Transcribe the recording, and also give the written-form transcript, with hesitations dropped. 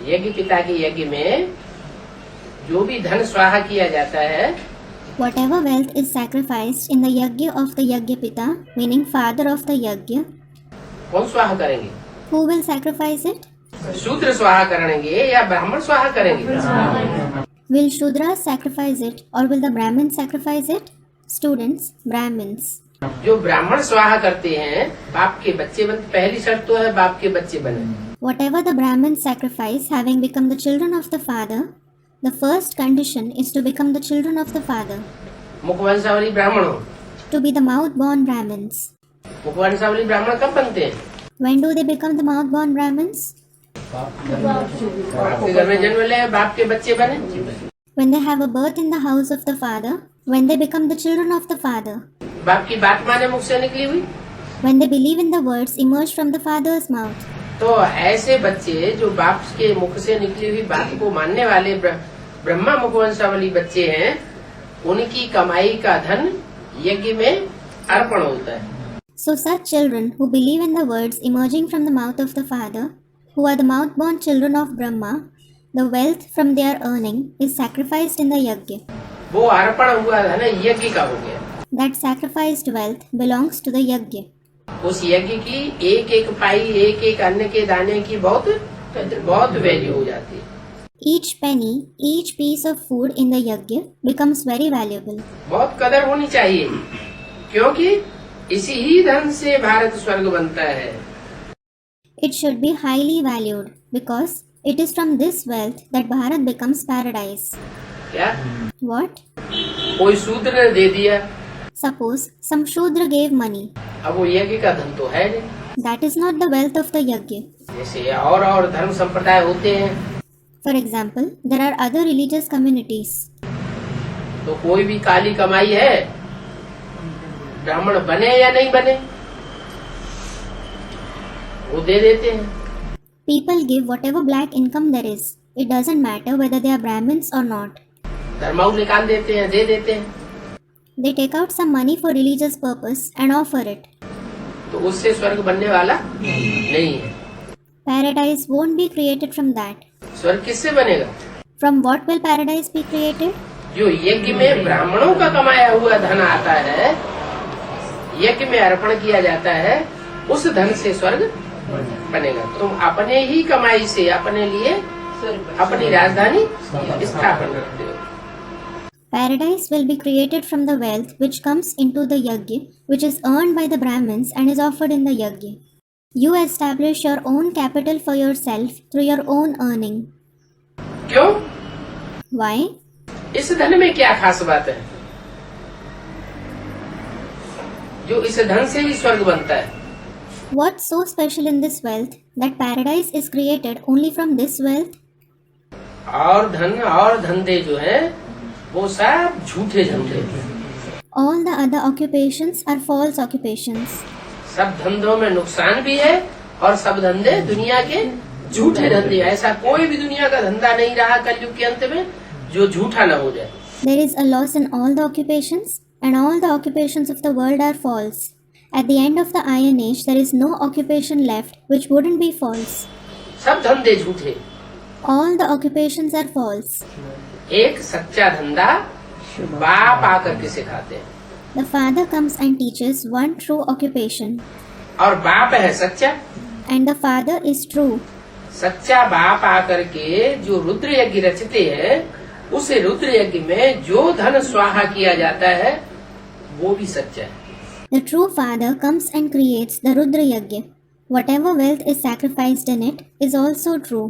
यज्ञ पिता के यज्ञ में जो भी धन स्वाहा किया जाता है, whatever wealth is sacrificed in the yajna of the yajna pita, meaning father of the yajna, कौन स्वाहा करेंगे? who will sacrifice it? शूद्र स्वाहा करेंगे या ब्राह्मण स्वाहा करेंगे? Will Shudras sacrifice it or will the Brahmins sacrifice it? Students, Brahmins. जो ब्राह्मण स्वाहा करते हैं, बाप के बच्चे बनते। पहली शर्त तो है बाप के बच्चे बने। Whatever the Brahmins sacrifice, having become the children of the father, the first condition is to become the children of the father, मुखवंशावली ब्राह्मण हो। to be the mouth-born Brahmins. मुखवंशावली ब्राह्मण कब बनते हैं? When do they become the mouth-born Brahmins? बाप के घर में जन्म ले, बाप के बच्चे बने। When they have a birth in the house of the father, when they become the children of the father, बाप की बात माने मुख से निकली हुई। when they believe in the words emerged from the father's mouth. तो ऐसे बच्चे जो बाप के मुख से निकली हुई बात को मानने वाले ब्रह्मा मुखवंशावली बच्चे हैं, उनकी कमाई का धन यज्ञ में अर्पण होता है। So such children who believe in the words emerging from the mouth of the father, who are the mouth-born children of Brahma, the wealth from their earning is sacrificed in the yajna. वो अर्पण हुआ धन यज्ञ का हो गया। That sacrificed wealth belongs to the yajna. उस यज्ञ की एक एक पाई, एक एक अन्न के दाने की बहुत वैल्यू हो जाती है। Each penny, each piece of food in the yajna becomes very valuable. बहुत कदर होनी चाहिए, क्योंकि इसी ही धन से भारत स्वर्ग बनता है। It should be highly valued because it is from this wealth that Bharat becomes paradise. क्या? What? कोई शूद्र ने दे दिया, Suppose some Shudra gave money. अब वो यज्ञ का धन तो है नहीं। That is not the wealth of the yajna. जैसे और धर्म संप्रदाय होते हैं, For example, there are other religious communities. तो कोई भी काली कमाई है, ब्राह्मण बने या नहीं बने, वो दे देते हैं। People give whatever black income there is. It doesn't matter whether they are Brahmins or not. धर्माऊ निकाल देते हैं, दे देते हैं। They take out some money for religious purpose and offer it. तो उससे स्वर्ग बनने वाला नहीं है। Paradise won't be created from that. स्वर्ग किससे बनेगा? From what will paradise be created? जो यज्ञ में ब्राह्मणों का कमाया हुआ धन आता है, यज्ञ में अर्पण किया जाता है, उस धन से स्वर्ग बनेगा। तुम अपने ही कमाई से अपने लिए अपनी राजधानी स्थापन करते हो। Paradise will be created from the wealth which comes into the yajna, which is earned by the Brahmins and is offered in the yajna. You establish your own capital for yourself through your own earning. क्यों? Why? इस धन में क्या खास बात है जो इस धन से ही स्वर्ग बनता है? What's so special in this wealth that paradise is created only from this wealth? और धंधे जो है वो सब झूठे धंधे। All the other occupations are false occupations. सब धंधों में नुकसान भी है और सब धंधे दुनिया के झूठे धंधे। ऐसा कोई भी दुनिया का धंधा नहीं रहा कलयुग के अंत में जो झूठा न हो जाए। There is a loss in all the occupations, and all the occupations of the world are false. At the end of the Iron Age, there is no occupation left which wouldn't be false. सब धंधे झूठे। All the occupations are false. एक सच्चा धंधा बाप आकर के सिखाते हैं। The father comes and teaches one true occupation. और बाप है सच्चा। And the father is true. सच्चा बाप आकर के जो रुद्र यज्ञ रचते हैं, उस रुद्र यज्ञ में जो धन स्वाहा किया जाता है वो भी सच्चा है। The true father comes and creates the Rudra Yajna. Whatever wealth is sacrificed in it is also true.